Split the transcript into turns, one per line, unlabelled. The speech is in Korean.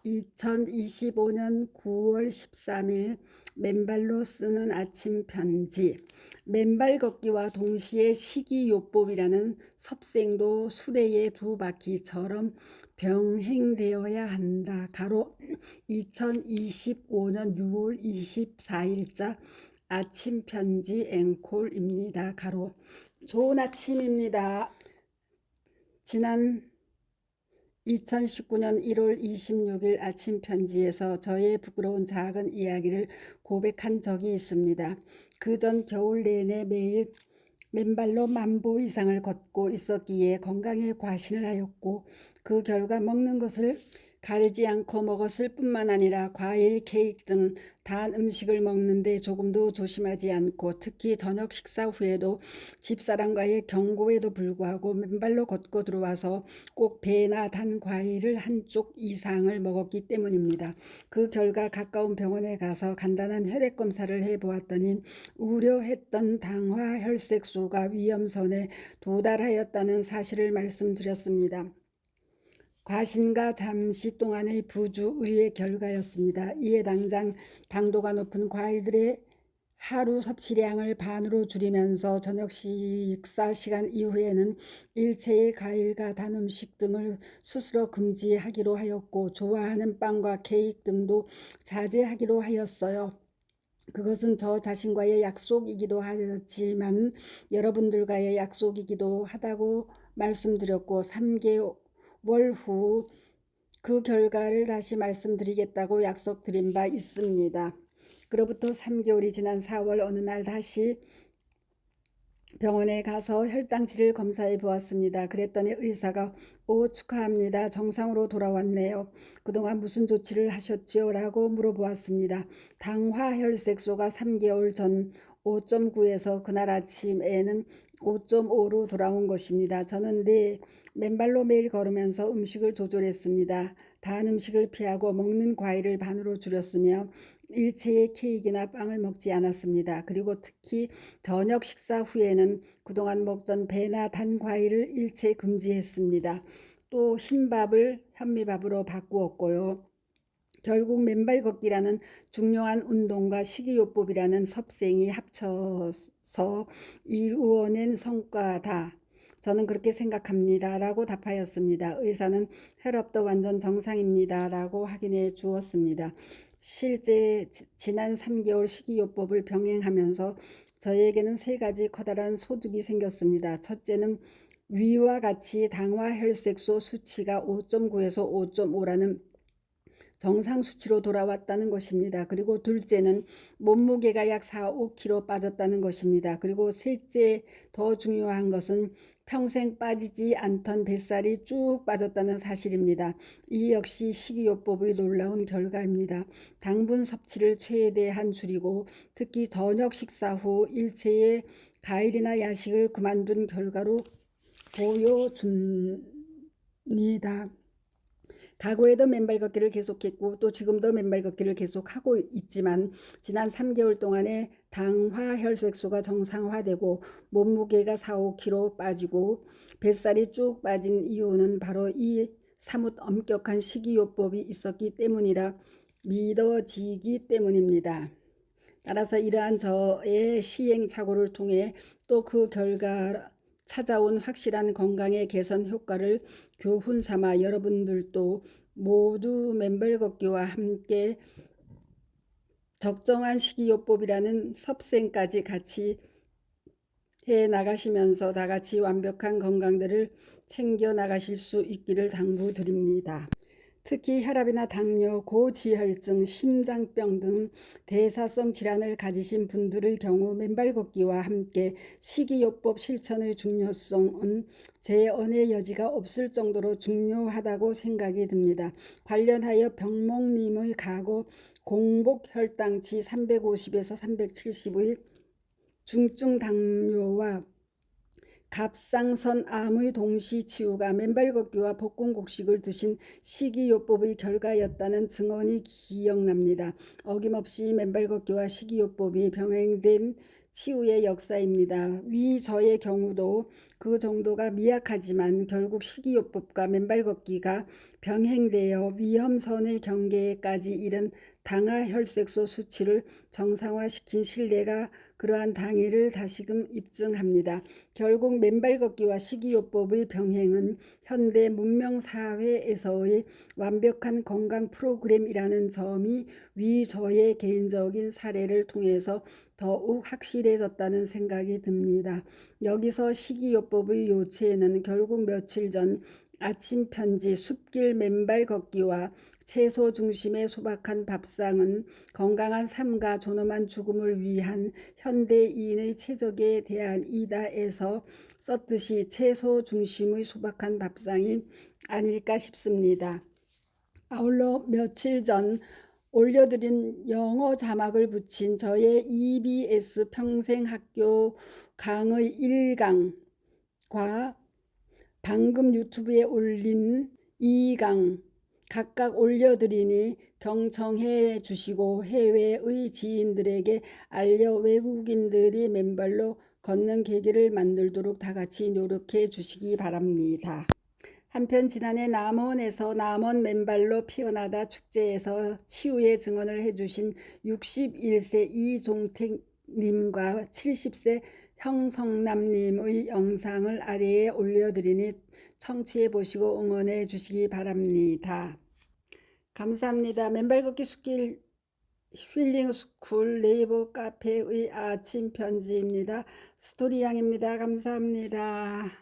2025년 9월 13일 맨발로 쓰는 아침 편지. 맨발 걷기와 동시에 식이요법이라는 섭생도 수레의 두 바퀴처럼 병행되어야 한다. 가로 2025년 6월 24일자 아침 편지 앵콜입니다. 가로 좋은 아침입니다. 지난 2019년 1월 26일 아침 편지에서 저의 부끄러운 작은 이야기를 고백한 적이 있습니다. 그 전 겨울 내내 매일 맨발로 10,000보 이상을 걷고 있었기에 건강에 과신을 하였고, 그 결과 먹는 것을 가리지 않고 먹었을 뿐만 아니라 과일, 케이크 등 단 음식을 먹는데 조금도 조심하지 않고, 특히 저녁 식사 후에도 집사람과의 경고에도 불구하고 맨발로 걷고 들어와서 꼭 배나 단 과일을 한쪽 이상을 먹었기 때문입니다. 그 결과 가까운 병원에 가서 간단한 혈액 검사를 해보았더니 우려했던 당화 혈색소가 위험선에 도달하였다는 사실을 말씀드렸습니다. 과신과 잠시 동안의 부주의의 결과였습니다. 이에 당장 당도가 높은 과일들의 하루 섭취량을 반으로 줄이면서 저녁 식사 시간 이후에는 일체의 과일과 단 음식 등을 스스로 금지하기로 하였고, 좋아하는 빵과 케이크 등도 자제하기로 하였어요. 그것은 저 자신과의 약속이기도 하였지만 여러분들과의 약속이기도 하다고 말씀드렸고, 3개월 후 그 결과를 다시 말씀드리겠다고 약속드린 바 있습니다. 그로부터 3개월이 지난 4월 어느 날 다시 병원에 가서 혈당치를 검사해 보았습니다. 그랬더니 의사가 축하합니다. 정상으로 돌아왔네요. 그동안 무슨 조치를 하셨지요? 라고 물어보았습니다. 당화혈색소가 3개월 전 5.9에서 그날 아침에는 5.5로 돌아온 것입니다. 저는 맨발로 매일 걸으면서 음식을 조절했습니다. 단 음식을 피하고 먹는 과일을 반으로 줄였으며 일체의 케이크나 빵을 먹지 않았습니다. 그리고 특히 저녁 식사 후에는 그동안 먹던 배나 단 과일을 일체 금지했습니다. 또 흰밥을 현미밥으로 바꾸었고요. 결국 맨발 걷기라는 중요한 운동과 식이요법이라는 섭생이 합쳐서 이루어낸 성과다. 저는 그렇게 생각합니다. 라고 답하였습니다. 의사는 혈압도 완전 정상입니다. 라고 확인해 주었습니다. 실제 지난 3개월 식이요법을 병행하면서 저에게는 3가지 커다란 소득이 생겼습니다. 첫째는 위와 같이 당화혈색소 수치가 5.9에서 5.5라는 정상 수치로 돌아왔다는 것입니다. 그리고 둘째는 몸무게가 약 4, 5kg 빠졌다는 것입니다. 그리고 셋째, 더 중요한 것은 평생 빠지지 않던 뱃살이 쭉 빠졌다는 사실입니다. 이 역시 식이요법의 놀라운 결과입니다. 당분 섭취를 최대한 줄이고 특히 저녁 식사 후 일체의 과일이나 야식을 그만둔 결과로 보여줍니다. 과거에도 맨발 걷기를 계속했고 또 지금도 맨발 걷기를 계속하고 있지만 지난 3개월 동안에 당화혈색소가 정상화되고 몸무게가 4, 5kg 빠지고 뱃살이 쭉 빠진 이유는 바로 이 사뭇 엄격한 식이요법이 있었기 때문이라 믿어지기 때문입니다. 따라서 이러한 저의 시행착오를 통해 또 그 결과 찾아온 확실한 건강의 개선 효과를 교훈 삼아 여러분들도 모두 맨발 걷기와 함께 적정한 식이요법이라는 섭생까지 같이 해 나가시면서 다같이 완벽한 건강들을 챙겨 나가실 수 있기를 당부드립니다. 특히 혈압이나 당뇨, 고지혈증, 심장병 등 대사성 질환을 가지신 분들의 경우 맨발 걷기와 함께 식이요법 실천의 중요성은 재언의 여지가 없을 정도로 중요하다고 생각이 듭니다. 관련하여 병목님의 과거 공복 혈당치 350에서 370의 중증 당뇨와 갑상선 암의 동시 치유가 맨발 걷기와 볶음곡식을 드신 식이요법의 결과였다는 증언이 기억납니다. 어김없이 맨발 걷기와 식이요법이 병행된 치유의 역사입니다. 위 저의 경우도 그 정도가 미약하지만 결국 식이요법과 맨발 걷기가 병행되어 위험선의 경계까지 이른 당화혈색소 수치를 정상화시킨 신뢰가 그러한 당위를 다시금 입증합니다. 결국 맨발 걷기와 식이요법의 병행은 현대 문명사회에서의 완벽한 건강 프로그램이라는 점이 저의 개인적인 사례를 통해서 더욱 확실해졌다는 생각이 듭니다. 여기서 식이요법의 요체는 결국 며칠 전 아침 편지 숲길 맨발 걷기와 채소 중심의 소박한 밥상은 건강한 삶과 존엄한 죽음을 위한 현대인의 최적의 대안이다에서 썼듯이 채소 중심의 소박한 밥상이 아닐까 싶습니다. 아울러 며칠 전 올려드린 영어 자막을 붙인 저의 EBS 평생학교 강의 1강과 방금 유튜브에 올린 2강 각각 올려드리니 경청해 주시고 해외의 지인들에게 알려 외국인들이 맨발로 걷는 계기를 만들도록 다같이 노력해 주시기 바랍니다. 한편 지난해 남원에서 남원 맨발로 피어나다 축제에서 치유의 증언을 해주신 61세 이종택님과 70세 형성남님의 영상을 아래에 올려드리니 청취해 보시고 응원해 주시기 바랍니다. 감사합니다. 맨발 걷기 숲길 힐링 스쿨 네이버 카페의 아침 편지입니다. 스토리양입니다. 감사합니다.